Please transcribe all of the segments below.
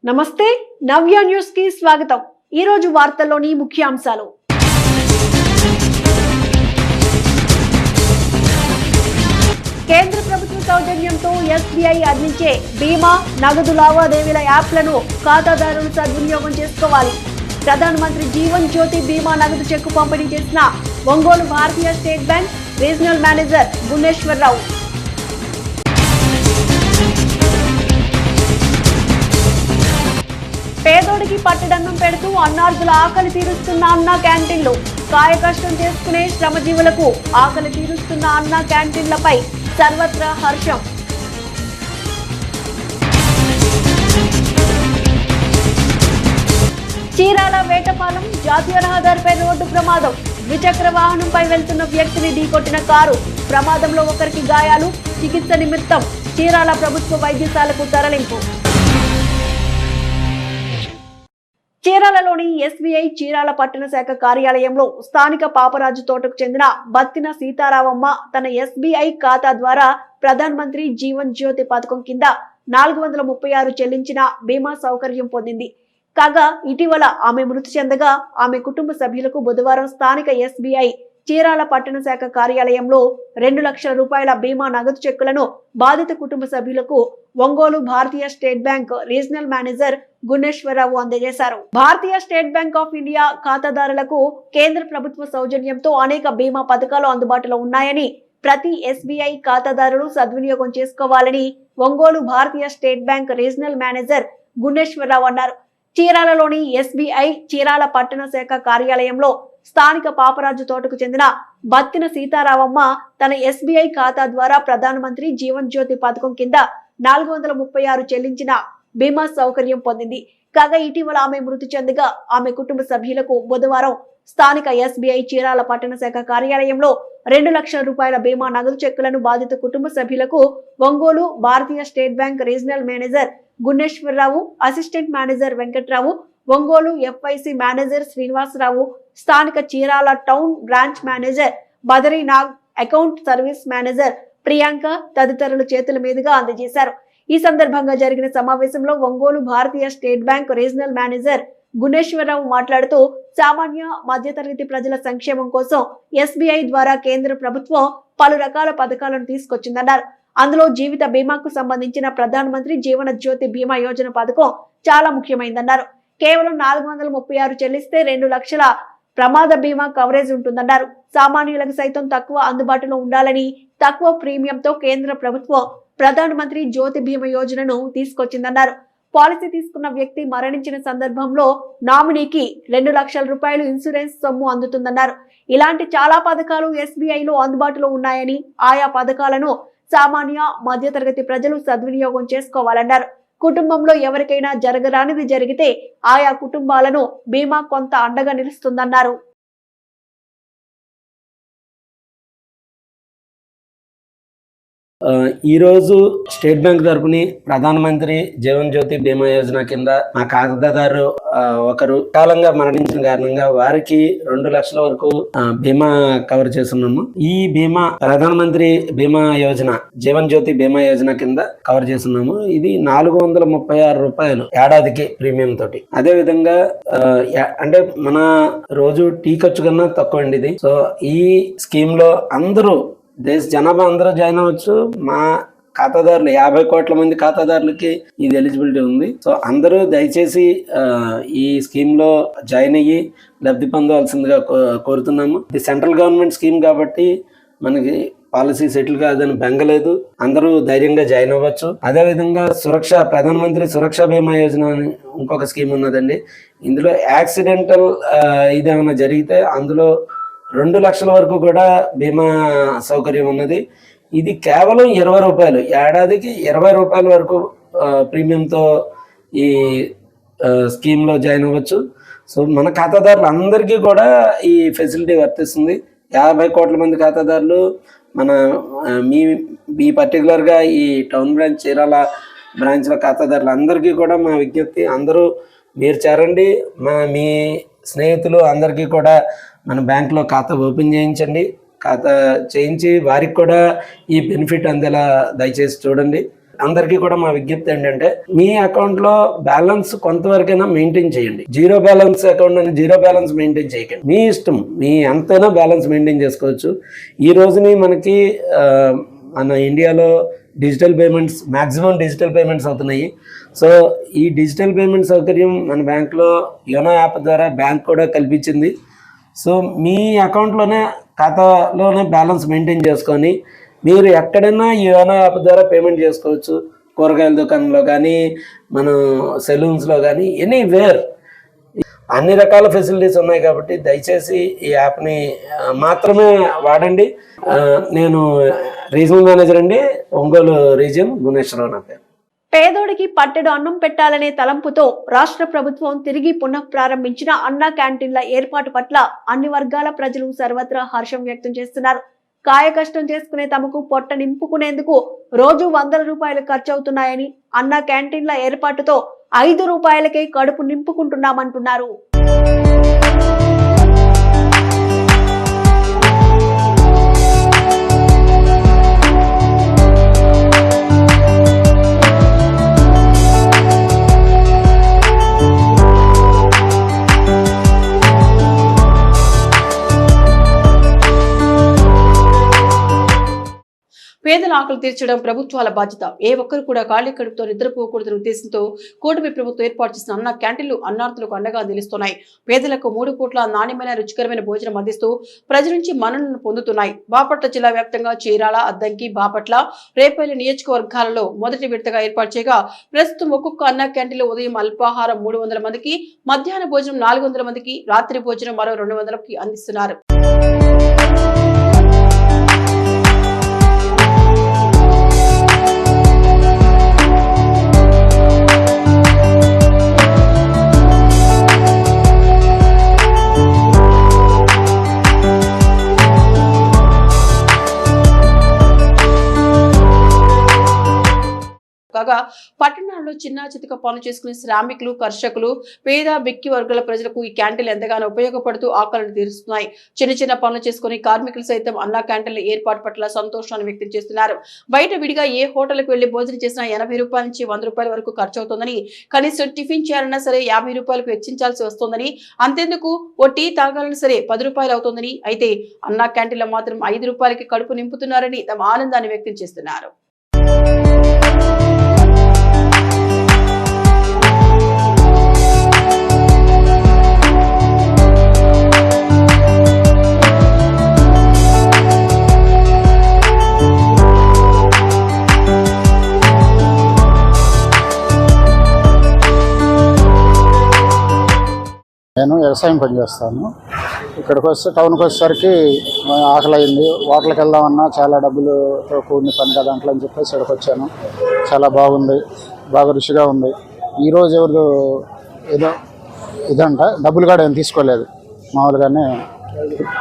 నమస్తే నవ్య న్యూస్ కి స్వాగతం। ఈ రోజు వార్తల్లోని ముఖ్యాంశాలు। కేంద్ర ప్రభుత్వ సౌజన్యంతో ఎస్బీఐ అందించే బీమా నగదు లావాదేవీల యాప్లను ఖాతాదారులు సద్వినియోగం చేసుకోవాలి। ప్రధానమంత్రి జీవన్ జ్యోతి బీమా నగదు చెక్కు పంపిణీ చేసిన ఒంగోలు భారతీయ state bank regional manager Guneswararao. పేదోడికి పట్టడన్నం పెడుతూ అన్నార్థుల ఆకలి తీరుస్తున్న అన్నా క్యాంటీన్లు। కాయ కష్టం చేసుకునే శ్రమజీవులకు ఆకలి తీరుస్తున్న అన్నా క్యాంటీన్లపై సర్వత్రా హర్షం। చీరాల వేటపాలెం జాతీయ రహదారిపై రోడ్డు ప్రమాదం। ద్విచక్ర వాహనంపై వెళ్తున్న వ్యక్తిని ఢీకొట్టిన కారు। ప్రమాదంలో ఒకరికి గాయాలు, చికిత్స నిమిత్తం చీరాల ప్రభుత్వ వైద్యశాలకు తరలింపు। చీరాలలోని ఎస్బీఐ చీరాల పట్టణ శాఖ కార్యాలయంలో స్థానిక పాపరాజు తోటకు చెందిన బత్తిన సీతారామమ్మ తన ఎస్బీఐ ఖాతా ద్వారా ప్రధానమంత్రి జీవన్ జ్యోతి పథకం కింద 436 చెల్లించిన బీమా సౌకర్యం పొందింది। కాగా ఇటీవల ఆమె మృతి చెందగా ఆమె కుటుంబ సభ్యులకు బుధవారం స్థానిక ఎస్బీఐ చీరాల పట్టణ శాఖ కార్యాలయంలో 2 లక్షల రూపాయల బీమా నగదు చెక్కులను బాధిత కుటుంబ సభ్యులకు ఒంగోలు భారతీయ state bank regional manager Guneswararao అందజేశారు। భారతీయ స్టేట్ బ్యాంక్ ఆఫ్ ఇండియా ఖాతాదారులకు కేంద్ర ప్రభుత్వ సౌజన్యంతో అనేక బీమా పథకాలు అందుబాటులో ఉన్నాయని, ప్రతి ఎస్బీఐ ఖాతాదారులు సద్వినియోగం చేసుకోవాలని ఒంగోలు భారతీయ state bank regional manager Guneswararao అన్నారు। చీరాలలోని ఎస్బీఐ చీరాల పట్టణ శాఖ కార్యాలయంలో స్థానిక పాపరాజు తోటకు చెందిన బత్తిన సీతారామమ్మ తన ఎస్బీఐ ఖాతా ద్వారా ప్రధానమంత్రి జీవన్ జ్యోతి పథకం కింద 436 చెల్లించిన బీమా సౌకర్యం పొందింది। కాగా ఇటీవల ఆమె మృతి చెందగా ఆమె కుటుంబ సభ్యులకు బుధవారం స్థానిక ఎస్బీఐ చీరాల పట్టణ శాఖ కార్యాలయంలో 2 లక్షల రూపాయల బీమా నగదు చెక్కులను బాధిత కుటుంబ సభ్యులకు ఒంగోలు భారతీయ state bank regional manager Guneswararao, assistant manager Venkatrao, Ongole FIC manager Srinivasarao, స్థానిక Chirala town branch manager Badarinag, account service manager Priyanka తదితరుల చేతుల మీదుగా అందజేశారు। ఈ సందర్భంగా జరిగిన సమావేశంలో ఒంగోలు భారతీయ state bank regional manager Guneswararao మాట్లాడుతూ, సామాన్య మధ్యతరగతి ప్రజల సంక్షేమం కోసం ఎస్బీఐ ద్వారా కేంద్ర ప్రభుత్వం పలు రకాల పథకాలను తీసుకొచ్చిందన్నారు। అందులో జీవిత బీమాకు సంబంధించిన ప్రధానమంత్రి జీవన జ్యోతి బీమా యోజన పథకం చాలా ముఖ్యమైందన్నారు। కేవలం 436 చెల్లిస్తే 2 లక్షల ప్రమాద బీమా కవరేజ్ ఉంటుందన్నారు। సామాన్యులకు సైతం తక్కువ అందుబాటులో ఉండాలని తక్కువ ప్రీమియంతో కేంద్ర ప్రభుత్వం ప్రధానమంత్రి జ్యోతి బీమా యోజనను తీసుకొచ్చిందన్నారు। పాలసీ తీసుకున్న వ్యక్తి మరణించిన సందర్భంలో నామినీకి 2 లక్షల రూపాయలు ఇన్సూరెన్స్ సొమ్ము అందుతుందన్నారు। ఇలాంటి చాలా పథకాలు ఎస్బీఐలో అందుబాటులో ఉన్నాయని, ఆయా పథకాలను సామాన్య మధ్యతరగతి ప్రజలు సద్వినియోగం చేసుకోవాలన్నారు। కుటుంబంలో ఎవరికైనా జరగరానిది జరిగితే ఆయా కుటుంబాలను బీమా కొంత అండగా నిలుస్తుందన్నారు। ఈరోజు స్టేట్ బ్యాంక్ తరపుని ప్రధానమంత్రి జీవన్ జ్యోతి బీమా యోజన కింద మా ఖాతాదారు ఒకరు కాలంగా మరణించిన కారణంగా వారికి 2 లక్షల వరకు బీమా కవర్ చేస్తున్నాము। ఈ బీమా ప్రధానమంత్రి బీమా యోజన జీవన్ జ్యోతి బీమా యోజన కింద కవర్ చేస్తున్నాము। ఇది 436 రూపాయలు ఏడాదికి ప్రీమియం తోటి। అదే విధంగా అంటే మన రోజు టీ ఖర్చు కన్నా తక్కువ అండి ఇది। సో ఈ స్కీమ్ లో అందరూ దేశ జనాభా అందరూ జాయిన్ అవ్వచ్చు। మా ఖాతాదారులు 50 కోట్ల మంది ఖాతాదారులకి ఇది ఎలిజిబిలిటీ ఉంది। సో అందరూ దయచేసి ఈ స్కీమ్ లో జాయిన్ అయ్యి లబ్ధి పొందవలసిందిగా కోరుతున్నాము। ఇది సెంట్రల్ గవర్నమెంట్ స్కీమ్ కాబట్టి మనకి పాలసీ సెటిల్ కాదని బెంగలేదు, అందరూ ధైర్యంగా జాయిన్ అవ్వచ్చు। అదేవిధంగా ప్రధానమంత్రి సురక్ష బీమా యోజన అని ఇంకొక స్కీమ్ ఉన్నదండి। ఇందులో యాక్సిడెంటల్ ఇదేమైనా జరిగితే అందులో 2 లక్షల వరకు కూడా బీమా సౌకర్యం ఉన్నది। ఇది కేవలం 20 రూపాయలు ఏడాదికి 20 రూపాయల వరకు ప్రీమియంతో ఈ స్కీమ్లో జాయిన్ అవ్వచ్చు। సో మన ఖాతాదారులు అందరికీ కూడా ఈ ఫెసిలిటీ వర్తిస్తుంది। 50 కోట్ల మంది ఖాతాదారులు మీ పర్టికులర్గా ఈ టౌన్ బ్రాంచ్ చీరాల బ్రాంచ్ల ఖాతాదారులు అందరికీ కూడా మా విజ్ఞప్తి, అందరూ మీరు చేరండి। మీ స్నేహితులు అందరికీ కూడా మన బ్యాంకులో ఖాతా ఓపెన్ చేయించండి। ఖాతా చేయించి వారికి కూడా ఈ బెనిఫిట్ అందేలా దయచేసి చూడండి। అందరికీ కూడా మా విజ్ఞప్తి ఏంటంటే మీ అకౌంట్ లో బ్యాలెన్స్ కొంతవరకైనా మెయింటైన్ చేయండి. జీరో బ్యాలెన్స్ అకౌంట్ అని జీరో బ్యాలెన్స్ మెయింటైన్ చేయకండి. మీ ఇష్టం, మీ ఎంతైనా బ్యాలెన్స్ మెయింటైన్ చేసుకోవచ్చు. ఈ రోజుని మనకి మన ఇండియాలో digital payments, maximum digital payments అవుతున్నాయి. సో ఈ డిజిటల్ పేమెంట్ సౌకర్యం మన బ్యాంక్లో యోనో యాప్ ద్వారా బ్యాంక్ కూడా కల్పించింది. సో మీ అకౌంట్లోనే, ఖాతాలోనే బ్యాలెన్స్ మెయింటైన్ చేసుకొని మీరు ఎక్కడైనా ఈ యోనో యాప్ ద్వారా పేమెంట్ చేసుకోవచ్చు. కూరగాయల దుకాణంలో కానీ, మన సెలూన్స్లో కానీ, ఎనీవేర్ అన్ని రకాల ఫెసిలిటీస్ ఉన్నాయి. కాబట్టి దయచేసి ఈ యాప్ని మాత్రమే వాడండి. నేను రీజనల్ మేనేజర్ అండి, ఒంగోలు రీజియన్, భువనేశ్వరరావు నా పేరు. పేదోడికి పట్టెడు అన్నం పెట్టాలనే తలంపుతో రాష్ట్ర ప్రభుత్వం తిరిగి పునఃప్రారంభించిన అన్నా క్యాంటీన్ల ఏర్పాటు పట్ల అన్ని వర్గాల ప్రజలు సర్వత్రా హర్షం వ్యక్తం చేస్తున్నారు. కాయ కష్టం చేసుకునే తమకు పొట్ట నింపుకునేందుకు రోజు 100 రూపాయలు ఖర్చు అవుతున్నాయని, అన్నా క్యాంటీన్ల ఏర్పాటుతో 5 రూపాయలకే కడుపు నింపుకుంటున్నామంటున్నారు. పేదల ఆకలి తీర్చడం ప్రభుత్వాల బాధ్యత. ఏ ఒక్కరు కూడా ఖాళీ కడుపుతో నిద్రపోకూడదనే ఉద్దేశంతో కూటమి ప్రభుత్వం ఏర్పాటు చేసిన అన్న క్యాంటీన్లు అన్నార్థులకు అండగా నిలుస్తున్నాయి. పేదలకు 3 పూట్ల నాణ్యమైన రుచికరమైన భోజనం అందిస్తూ ప్రజల నుంచి మన్ననలను పొందుతున్నాయి. బాపట్ల జిల్లా వ్యాప్తంగా చీరాల, అద్దంకి, బాపట్ల, రేపల్లి నియోజకవర్గాలలో మొదటి విడతగా ఏర్పాటు చేయగా ప్రస్తుతం ఒక్కొక్క అన్న క్యాంటీన్లో ఉదయం అల్పాహారం 300 మందికి, మధ్యాహ్న భోజనం 400 మందికి, రాత్రి భోజనం మరో 200కి అందిస్తున్నారు. కాగా పట్టణాల్లో చిన్న చితక పనులు చేసుకునే శ్రామికులు, కర్షకులు, పేద బిక్కి వర్గాల ప్రజలకు ఈ క్యాంటీన్లు ఎంతగానో ఉపయోగపడుతూ ఆకలిని తీరుస్తున్నాయి. చిన్న చిన్న పనులు చేసుకుని కార్మికులు సైతం అన్నా క్యాంటీన్ల ఏర్పాటు పట్ల సంతోషాన్ని వ్యక్తం చేస్తున్నారు. బయట విడిగా ఏ హోటల్కి వెళ్లి భోజనం చేసినా 80 రూపాయల నుంచి 100 రూపాయల వరకు ఖర్చు అవుతుందని, కనీసం టిఫిన్ చేయాలన్నా సరే 50 రూపాయలకు వెచ్చించాల్సి వస్తుందని, అంతేందుకు ఓ టీ తాగాలన్నా సరే 10 రూపాయలు అవుతుందని, అయితే అన్నా క్యాంటీన్లో మాత్రం 5 రూపాయలకి కడుపు నింపుతున్నారని తమ ఆనందాన్ని వ్యక్తం చేస్తున్నారు. నేను వ్యవసాయం పనిచేస్తాను. ఇక్కడికి వస్తే టౌన్కి వచ్చేసరికి ఆకలి అయింది. హోటల్కి వెళ్దామన్నా చాలా డబ్బులతో కూడిన పని కదా దాంట్లో అని చెప్పేసి ఇక్కడికి వచ్చాను. చాలా బాగుంది, బాగా రుచిగా ఉంది. ఈరోజు ఎవరు ఏదో ఇదంట డబ్బులు కూడా ఏం తీసుకోలేదు, మామూలుగానే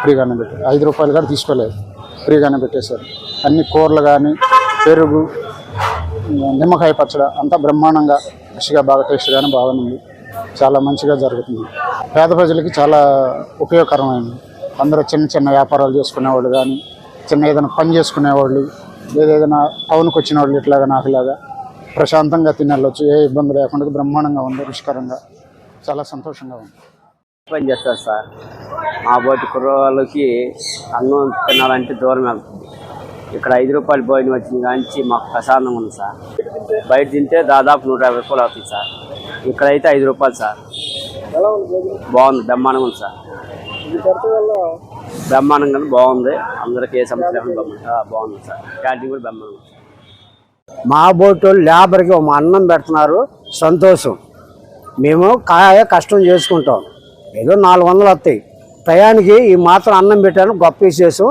ఫ్రీగానే పెట్టారు. 5 రూపాయలు కూడా తీసుకోలేదు, ఫ్రీగానే పెట్టేశారు. అన్ని కూరలు కానీ, పెరుగు, నిమ్మకాయ పచ్చడి అంతా బ్రహ్మాండంగా రుచిగా బాగా టేస్ట్గానే బాగుంది. చాలా మంచిగా జరుగుతుంది. పేద ప్రజలకి చాలా ఉపయోగకరమైంది. అందరూ చిన్న చిన్న వ్యాపారాలు చేసుకునేవాళ్ళు కానీ, చిన్న ఏదైనా పని చేసుకునేవాళ్ళు, ఏదైనా టౌన్కి వచ్చిన వాళ్ళు ఇట్లాగా నాకులాగా ప్రశాంతంగా తినవచ్చు. ఏ ఇబ్బంది లేకుండా బ్రహ్మాండంగా ఉంది, రుచికరంగా, చాలా సంతోషంగా ఉంది. పని చేస్తారు సార్. మా బోటి కుర్రవాళ్ళకి అన్నం తినాలంటే దూరం వెళ్తుంది. ఇక్కడ 5 రూపాయలు భోజనం వచ్చింది కానీ మాకు ప్రశాంతంగా ఉంది సార్. బయట తింటే దాదాపు 150 రూపాయలు అవుతుంది సార్. ఇక్కడైతే 5 రూపాయలు సార్. బాగుంది, బ్రహ్మాండంగా ఉంది సార్. బ్రహ్మాండంగా బాగుంది. అందరికి ఏ సమస్య బాగుంది సార్. క్యాంటీన్ కూడా బ్రహ్మాండంగా. మా బోటు లేబర్కి ఒక అన్నం పెడుతున్నారు, సంతోషం. మేము కాయ కష్టం చేసుకుంటాం, ఏదో 400 వస్తాయి. టయానికి ఈ మాత్రం అన్నం పెట్టాను, గొప్ప విశేషం.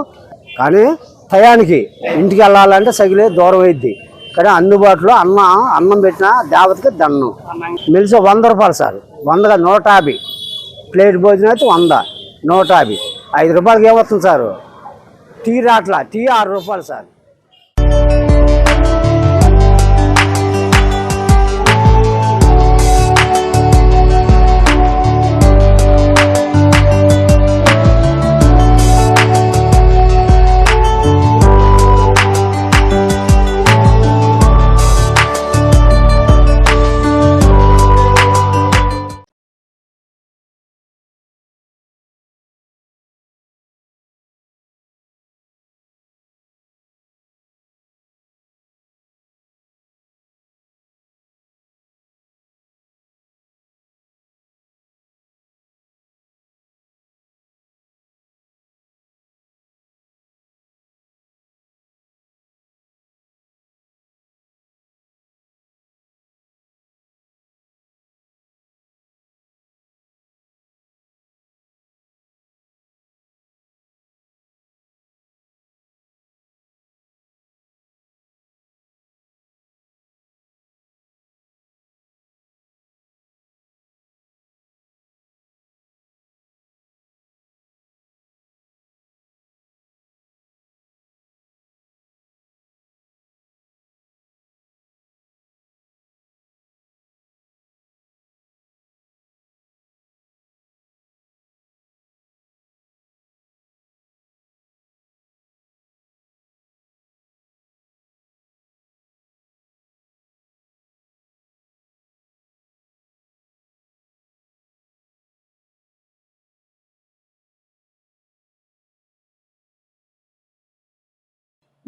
కానీ టయానికి ఇంటికి వెళ్ళాలంటే సగిలే దూరం అయింది. కానీ అందుబాటులో అన్నం పెట్టిన దేవతకి దండం. మిలిసి 100 రూపాయలు సార్. 100గా 150. ప్లేట్ భోజనం అయితే 100, 150. 5 రూపాయలకి ఏమవుతుంది సార్? టీ రాట్లా, టీ 6 రూపాయలు సార్.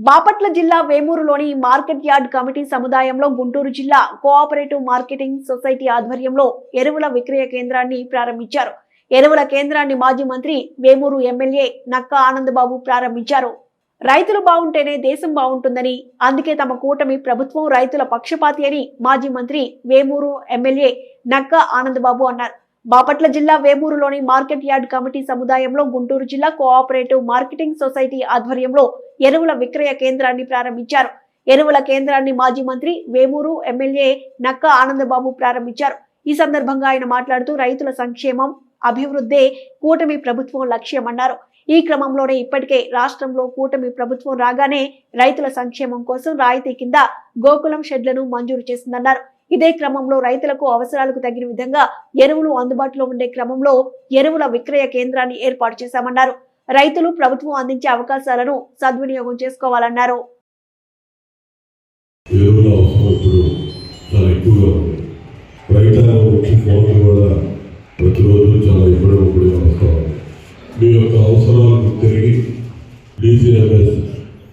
బాపట్ల జిల్లా వేమూరులోని మార్కెట్ యార్డ్ కమిటీ సముదాయంలో గుంటూరు జిల్లా కోఆపరేటివ్ మార్కెటింగ్ సొసైటీ ఆధ్వర్యంలో ఎరువుల విక్రయ కేంద్రాన్ని ప్రారంభించారు. ఎరువుల కేంద్రాన్ని మాజీ మంత్రి వేమూరు ఎమ్మెల్యే నక్కా ఆనందబాబు ప్రారంభించారు. రైతులు బాగుంటేనే దేశం బాగుంటుందని, అందుకే తమ కూటమి ప్రభుత్వం రైతుల పక్షపాతి అని మాజీ మంత్రి వేమూరు ఎమ్మెల్యే నక్కా ఆనందబాబు అన్నారు. బాపట్ల జిల్లా వేమూరులోని మార్కెట్ యార్డ్ కమిటీ సముదాయంలో గుంటూరు జిల్లా కోఆపరేటివ్ మార్కెటింగ్ సొసైటీ ఆధ్వర్యంలో ఎరువుల విక్రయ కేంద్రాన్ని ప్రారంభించారు. ఎరువుల కేంద్రాన్ని మాజీ మంత్రి వేమూరు ఎమ్మెల్యే నక్కా ఆనందబాబు ప్రారంభించారు. ఈ సందర్భంగా ఆయన మాట్లాడుతూ రైతుల సంక్షేమం, అభివృద్ధే కూటమి ప్రభుత్వం లక్ష్యమన్నారు. ఈ క్రమంలోనే ఇప్పటికే రాష్ట్రంలో కూటమి ప్రభుత్వం రాగానే రైతుల సంక్షేమం కోసం రాయితీ కింద గోకులం షెడ్లను మంజూరు చేసిందన్నారు. ఇదే క్రమంలో రైతులకు అవసరాలకు తగిన విధంగా ఎరువులు అందుబాటులో ఉండే క్రమంలో ఎరువుల విక్రయ కేంద్రాన్ని ఏర్పాటు చేశామన్నారు. రైతులు ప్రభుత్వం అందించే అవకాశాలను సద్వినియోగం చేసుకోవాలన్నారు. మీ యొక్క అవసరాలకు తిరిగి డీసీఎంఎస్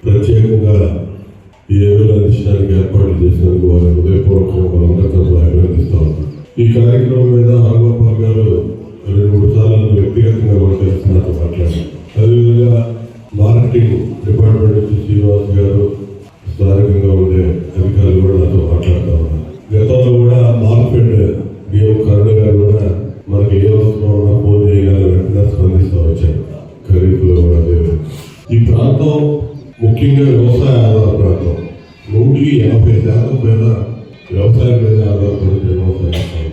ప్రత్యేకంగా ఈ ఎరువులు అందించడానికి ఏర్పాటు చేసినందుకు వారి హృదయపూర్వకంగా వాళ్ళందరితో అభినందిస్తాం. ఈ కార్యక్రమం మీద ఆగోపాల్ గారు 2-3 సార్లు వ్యక్తిగతంగా కూడా కలిసి నాతో మాట్లాడారు. అదేవిధంగా మార్కెటింగ్ డిపార్ట్మెంట్ నుంచి శ్రీనివాస్ గారు, స్థానికంగా ఉండే అధికారులు కూడా నాతో మాట్లాడుతూ ఉన్నారు. గతంలో కూడా మార్కెట్ డిఎం కరుణ గారు కూడా మనకి ఏ అవసరం ఉన్నా ఫోన్ చేయగల వెంటనే స్పందిస్తూ వచ్చారు. ఖరీఫ్లో కూడా ఈ ప్రాంతం ముఖ్యంగా వ్యవసాయ ఆధార ప్రాంతం. 180% మీద వ్యవసాయం మీద ఆధారపడి వ్యవసాయం.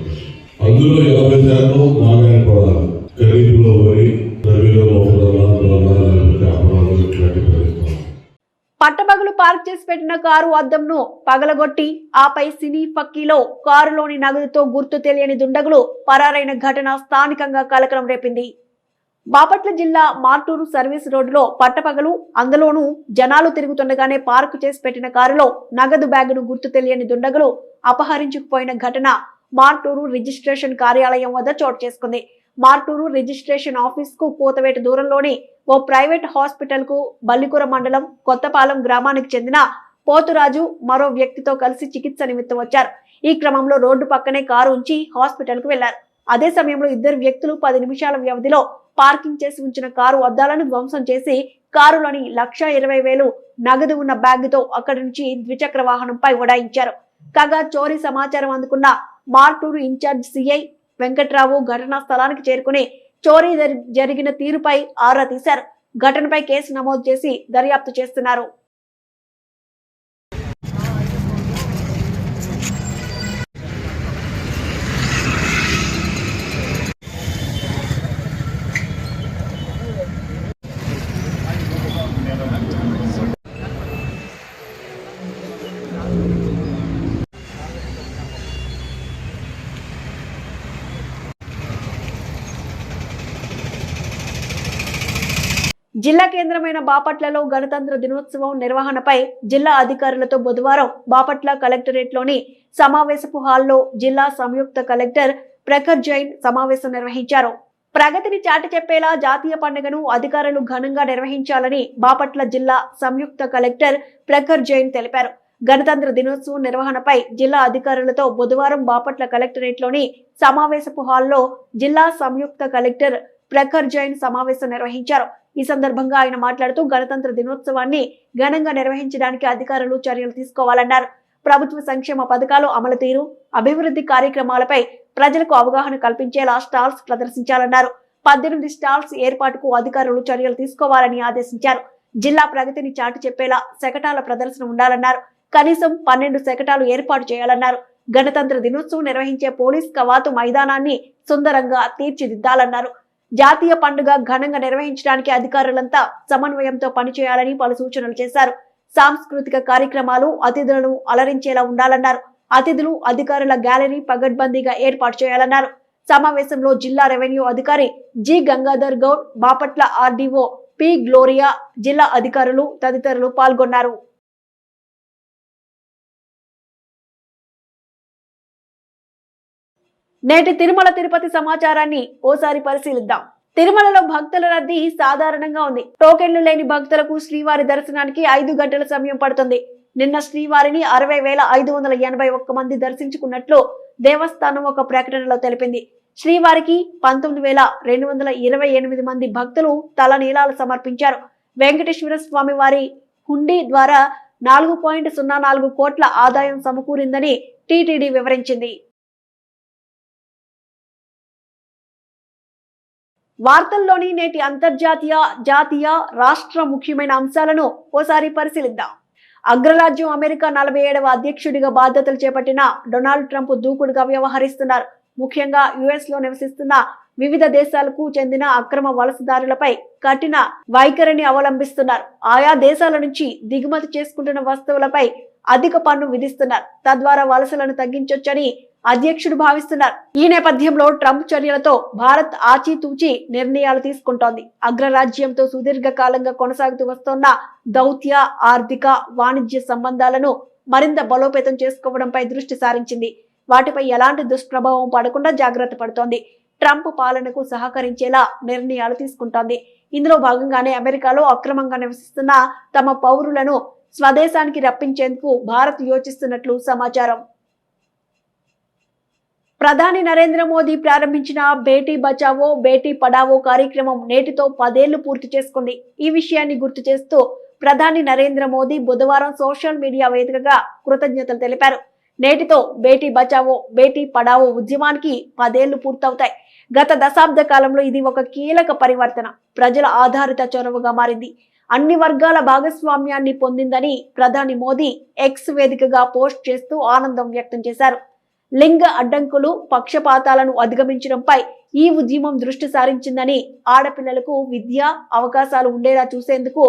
అందులో 80% నాగాయణ పడాలి. ఖరీఫ్లో వరి, రబీలో లేకపోతే అపరాధం ఇట్లాంటి పరిస్థితులు. పట్టపగలు పార్క్ చేసి పెట్టిన కారు అద్దంను పగలగొట్టి ఆపై సినీ ఫక్కీలో కారులోని నగదుతో గుర్తు తెలియని దుండగులు పరారైన ఘటన స్థానికంగా కలకలం రేపింది. బాపట్ల జిల్లా మార్టూరు సర్వీస్ రోడ్డులో పట్టపగలు, అందులోనూ జనాలు తిరుగుతుండగానే పార్కు చేసి పెట్టిన కారులో నగదు బ్యాగును గుర్తు తెలియని దుండగులు అపహరించుకుపోయిన ఘటన మార్టూరు రిజిస్ట్రేషన్ కార్యాలయం వద్ద చోటు చేసుకుంది. మార్టూరు రిజిస్ట్రేషన్ ఆఫీస్ కు కూతవేట దూరంలోని ఓ ప్రైవేట్ హాస్పిటల్ కు బల్లికూర మండలం కొత్తపాలెం గ్రామానికి చెందిన పోతురాజు మరో వ్యక్తితో కలిసి చికిత్స నిమిత్తం వచ్చారు. ఈ క్రమంలో రోడ్డు పక్కనే కారు ఉంచి హాస్పిటల్ కు వెళ్లారు. అదే సమయంలో ఇద్దరు వ్యక్తులు 10 నిమిషాల వ్యవధిలో పార్కింగ్ చేసి ఉంచిన కారు అద్దాలను ధ్వంసం చేసి కారులోని 1,20,000 నగదు ఉన్న బ్యాగుతో అక్కడి నుంచి ద్విచక్ర వాహనంపై ఉడాయించారు. కాగా చోరీ సమాచారం అందుకున్న మార్టూరు ఇన్ఛార్జ్ సిఐ వెంకట్రావు ఘటనా స్థలానికి చేరుకుని చోరీ జరిగిన తీరుపై ఆరా తీశారు. ఘటనపై కేసు నమోదు చేసి దర్యాప్తు చేస్తున్నారు. జిల్లా కేంద్రమైన బాపట్లలో గణతంత్ర దినోత్సవం నిర్వహణపై జిల్లా అధికారులతో బుధవారం బాపట్ల కలెక్టరేట్లోని సమావేశపు హాల్లో జిల్లా సంయుక్త కలెక్టర్ ప్రఖర్ జైన్ సమావేశం నిర్వహించారు. ప్రగతిని చాటి చెప్పేలా జాతీయ పండుగను అధికారులు ఘనంగా నిర్వహించాలని బాపట్ల జిల్లా సంయుక్త కలెక్టర్ ప్రఖర్ జైన్ తెలిపారు. గణతంత్ర దినోత్సవం నిర్వహణపై జిల్లా అధికారులతో బుధవారం బాపట్ల కలెక్టరేట్లోని సమావేశపు హాల్లో జిల్లా సంయుక్త కలెక్టర్ ప్రఖర్ జైన్ సమావేశం నిర్వహించారు. ఈ సందర్భంగా ఆయన మాట్లాడుతూ గణతంత్ర దినోత్సవాన్ని ఘనంగా నిర్వహించడానికి అధికారులు చర్యలు తీసుకోవాలన్నారు. ప్రభుత్వ సంక్షేమ పథకాలు అమలు తీరు, అభివృద్ధి కార్యక్రమాలపై ప్రజలకు అవగాహన కల్పించేలా స్టాల్స్ ప్రదర్శించాలన్నారు. 18 స్టాల్స్ ఏర్పాటుకు అధికారులు చర్యలు తీసుకోవాలని ఆదేశించారు. జిల్లా ప్రగతిని చాటి చెప్పేలా శకటాల ప్రదర్శన ఉండాలన్నారు. కనీసం 12 శకటాలు ఏర్పాటు చేయాలన్నారు. గణతంత్ర దినోత్సవం నిర్వహించే పోలీస్ కవాతు మైదానాన్ని సుందరంగా తీర్చిదిద్దాలన్నారు. జాతీయ పండుగ ఘనంగా నిర్వహించడానికి అధికారులంతా సమన్వయంతో పనిచేయాలని పలు సూచనలు చేశారు. సాంస్కృతిక కార్యక్రమాలు అతిథులను అలరించేలా ఉండాలన్నారు. అతిథులు, అధికారుల గ్యాలరీ పగడ్బందీగా ఏర్పాటు చేయాలన్నారు. సమావేశంలో జిల్లా రెవెన్యూ అధికారి G Gangadhar Goud, Bapatla RDO P Gloria, జిల్లా అధికారులు తదితరులు పాల్గొన్నారు. నేటి తిరుమల తిరుపతి సమాచారాన్ని ఓసారి పరిశీలిద్దాం. తిరుమలలో భక్తుల రద్దీ సాధారణంగా ఉంది. టోకెన్లు లేని భక్తులకు శ్రీవారి దర్శనానికి 5 గంటల సమయం పడుతుంది. నిన్న శ్రీవారిని 60,581 మంది దర్శించుకున్నట్లు దేవస్థానం ఒక ప్రకటనలో తెలిపింది. శ్రీవారికి 19,228 మంది భక్తులు తలనీలాలు సమర్పించారు. వెంకటేశ్వర స్వామి వారి హుండీ ద్వారా 4.04 కోట్ల ఆదాయం సమకూరిందని టీటీడీ వివరించింది. వార్తల్లోని నేటి అంతర్జాతీయ, జాతీయ, రాష్ట్ర ముఖ్యమైన అంశాలను ఓసారి పరిశీలిద్దాం. అగ్రరాజ్యం అమెరికా 47వ అధ్యక్షుడిగా బాధ్యతలు చేపట్టిన డొనాల్డ్ ట్రంప్ దూకుడుగా వ్యవహరిస్తున్నారు. ముఖ్యంగా యుఎస్ లో నివసిస్తున్న వివిధ దేశాలకు చెందిన అక్రమ వలసదారులపై కఠిన వైఖరిని అవలంబిస్తున్నారు. ఆయా దేశాల నుంచి దిగుమతి చేసుకుంటున్న వస్తువులపై అధిక పన్ను విధిస్తున్నారు. తద్వారా వలసలను తగ్గించొచ్చని అధ్యక్షుడు భావిస్తున్నారు. ఈ నేపథ్యంలో ట్రంప్ చర్యలతో భారత్ ఆచితూచి నిర్ణయాలు తీసుకుంటోంది. అగ్రరాజ్యంతో సుదీర్ఘకాలంగా కొనసాగుతూ వస్తున్న దౌత్య, ఆర్థిక, వాణిజ్య సంబంధాలను మరింత బలోపేతం చేసుకోవడంపై దృష్టి సారించింది. వాటిపై ఎలాంటి దుష్ప్రభావం పడకుండా జాగ్రత్త పడుతోంది. ట్రంప్ పాలనకు సహకరించేలా నిర్ణయాలు తీసుకుంటోంది. ఇందులో భాగంగానే అమెరికాలో అక్రమంగా నివసిస్తున్న తమ పౌరులను స్వదేశానికి రప్పించేందుకు భారత్ యోచిస్తున్నట్లు సమాచారం. ప్రధాని నరేంద్ర మోదీ ప్రారంభించిన బేటీ బచావో బేటీ పడావో కార్యక్రమం నేటితో 10 ఏళ్లు పూర్తి చేసుకుంది. ఈ విషయాన్ని గుర్తు చేస్తూ ప్రధాని నరేంద్ర మోదీ బుధవారం సోషల్ మీడియా వేదికగా కృతజ్ఞతలు తెలిపారు. నేటితో బేటీ బచావో బేటీ పడావో ఉద్యమానికి 10 ఏళ్లు పూర్తవుతాయి. గత దశాబ్ద కాలంలో ఇది ఒక కీలక పరివర్తన, ప్రజల ఆధారిత చొరవగా మారింది, అన్ని వర్గాల భాగస్వామ్యాన్ని పొందిందని ప్రధాని మోదీ ఎక్స్ వేదికగా పోస్ట్ చేస్తూ ఆనందం వ్యక్తం చేశారు. లింగ అడ్డంకులు, పక్షపాతాలను అధిగమించడంపై ఈ ఉద్యమం దృష్టి సారించిందని, ఆడపిల్లలకు విద్య అవకాశాలు ఉండేలా చూసేందుకు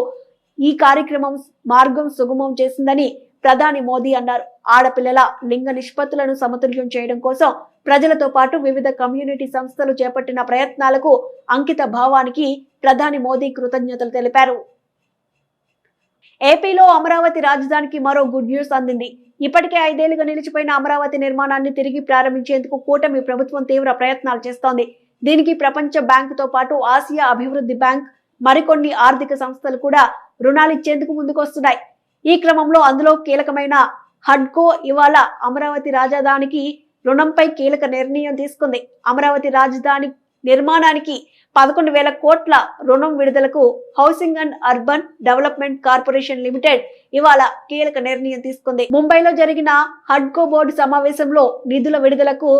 ఈ కార్యక్రమం మార్గం సుగమం చేసిందని ప్రధాని మోదీ అన్నారు. ఆడపిల్లల లింగ నిష్పత్తులను సమతుల్యం చేయడం కోసం ప్రజలతో పాటు వివిధ కమ్యూనిటీ సంస్థలు చేపట్టిన ప్రయత్నాలకు అంకిత భావానికి ప్రధాని మోదీ కృతజ్ఞతలు తెలిపారు. ఏపీలో అమరావతి రాజధానికి మరో గుడ్ న్యూస్ అందింది. ఇప్పటికే 5 ఏళ్లుగా నిలిచిపోయిన అమరావతి నిర్మాణాన్ని తిరిగి ప్రారంభించేందుకు కూటమి ప్రభుత్వం తీవ్ర ప్రయత్నాలు చేస్తోంది. దీనికి ప్రపంచ బ్యాంకుతో పాటు ఆసియా అభివృద్ధి బ్యాంక్, మరికొన్ని ఆర్థిక సంస్థలు కూడా రుణాలు ఇచ్చేందుకు ముందుకొస్తున్నాయి. ఈ క్రమంలో అందులో కీలకమైన హడ్కో ఇవాళ అమరావతి రాజధానికి రుణంపై కీలక నిర్ణయం తీసుకుంది. అమరావతి రాజధాని నిర్మాణానికి 11,000 కోట్ల రుణం విడుదలకు housing and urban development corporation limited ఇవాళ కీలక నిర్ణయం తీసుకుంది. ముంబైలో జరిగిన హడ్కో బోర్డు సమావేశంలో నిధుల విడుదలకు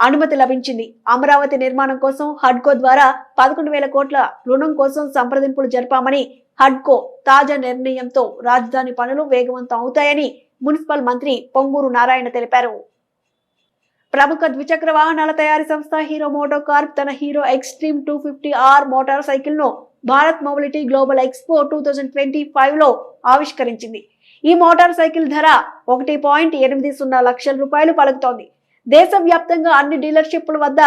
అనుమతి లభించింది. అమరావతి నిర్మాణం కోసం హడ్కో ద్వారా 11,000 కోట్ల రుణం కోసం సంప్రదింపులు జరిపామని, హడ్కో తాజా నిర్ణయంతో రాజధాని పనులు వేగవంతం అవుతాయని మున్సిపల్ మంత్రి పొంగూరు నారాయణ తెలిపారు. ప్రముఖ ద్విచక్ర వాహనాల తయారీ సంస్థ హీరో మోటో కార్ప్ తన hero extreme 250R motor cycle ను భారత్ మొబిలిటీ గ్లోబల్ ఎక్స్పో 2025 లో ఆవిష్కరించింది. ఈ మోటార్ సైకిల్ ధర 1.80 లక్షల రూపాయలు పలుకుతోంది. దేశవ్యాప్తంగా అన్ని డీలర్షిప్ల వద్ద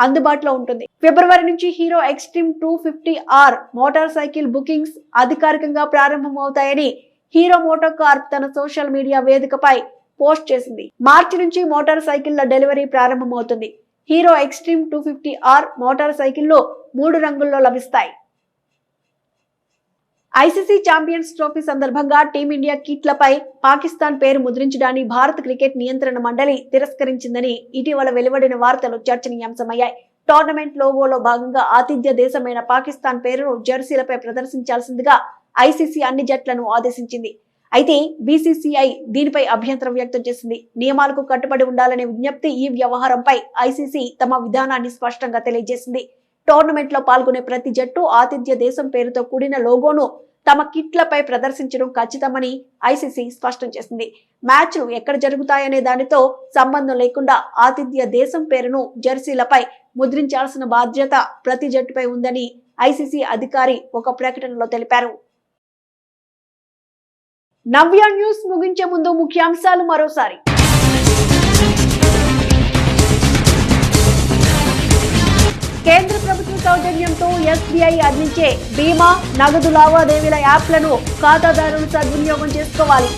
అందుబాటులో ఉంటుంది. ఫిబ్రవరి నుంచి hero extreme 250R motor cycle bookings అధికారికంగా ప్రారంభమవుతాయని హీరో మోటో కార్ప్ తన సోషల్ మీడియా వేదికపై పోస్ట్ చేసింది. మార్చి నుంచి మోటార్ సైకిళ్ల డెలివరీ ప్రారంభమవుతుంది. హీరో ఎక్స్ట్రీమ్ 250R మోటార్ సైకిళ్లు 3 రంగుల్లో లభిస్తాయి. ఐసీసీ ఛాంపియన్స్ ట్రోఫీ సందర్భంగా టీమిండియా కిట్లపై పాకిస్తాన్ పేరు ముద్రించడాన్ని భారత క్రికెట్ నియంత్రణ మండలి తిరస్కరించిందని ఇటీవల వెలువడిన వార్తలు చర్చనీయాంశమయ్యాయి. టోర్నమెంట్ లోగోలో భాగంగా ఆతిథ్య దేశమైన పాకిస్తాన్ పేరును జెర్సీలపై ప్రదర్శించాల్సిందిగా ఐసీసీ అన్ని జట్లను ఆదేశించింది. అయితే బీసీసీఐ దీనిపై అభ్యంతరం వ్యక్తం చేసింది. నియమాలకు కట్టుబడి ఉండాలనే విజ్ఞప్తి. ఈ వ్యవహారంపై ఐసీసీ తమ విధానాన్ని స్పష్టంగా తెలియజేసింది. టోర్నమెంట్ లో పాల్గొనే ప్రతి జట్టు ఆతిథ్య దేశం పేరుతో కూడిన లోగోను తమ కిట్లపై ప్రదర్శించడం ఖచ్చితమని ఐసీసీ స్పష్టం చేసింది. మ్యాచ్లు ఎక్కడ జరుగుతాయనే దానితో సంబంధం లేకుండా ఆతిథ్య దేశం పేరును జెర్సీలపై ముద్రించాల్సిన బాధ్యత ప్రతి జట్టుపై ఉందని ఐసీసీ అధికారి ఒక ప్రకటనలో తెలిపారు. నవ్య న్యూస్ ముగించే ముందు ముఖ్యాంశాలు మరోసారి. కేంద్ర ప్రభుత్వ సౌజన్యంతో ఎస్బీఐ అందించే బీమా, నగదు లావాదేవీల యాప్లను ఖాతాదారులు సద్వినియోగం చేసుకోవాలి.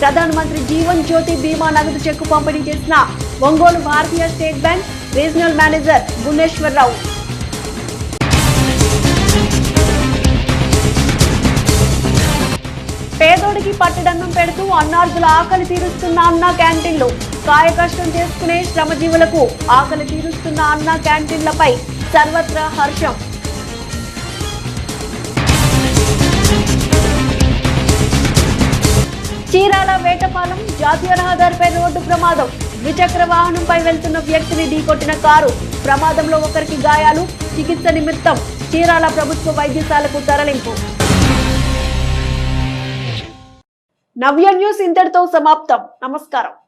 ప్రధానమంత్రి జీవన్ జ్యోతి బీమా నగదు చెక్కు పంపిణీ చేసిన ఒంగోలు భారతీయ state bank regional manager Guneswararao. పేదోడికి పట్టడన్నం పెడుతూ అన్నార్థుల ఆకలి తీరుస్తున్న అన్నా క్యాంటీన్లు. కాయ కష్టం చేసుకునే శ్రమజీవులకు ఆకలి తీరుస్తున్న అన్నా క్యాంటీన్లపై సర్వత్రా హర్షం. చీరాల వేటపాలెం జాతీయ రహదారిపై రోడ్డు ప్రమాదం. ద్విచక్ర వాహనంపై వెళ్తున్న వ్యక్తిని ఢీకొట్టిన కారు. ప్రమాదంలో ఒకరికి గాయాలు. చికిత్స నిమిత్తం చీరాల ప్రభుత్వ వైద్యశాలకు తరలింపు. నవ్య న్యూస్ ఇంతటితో సమాప్తం. నమస్కారం.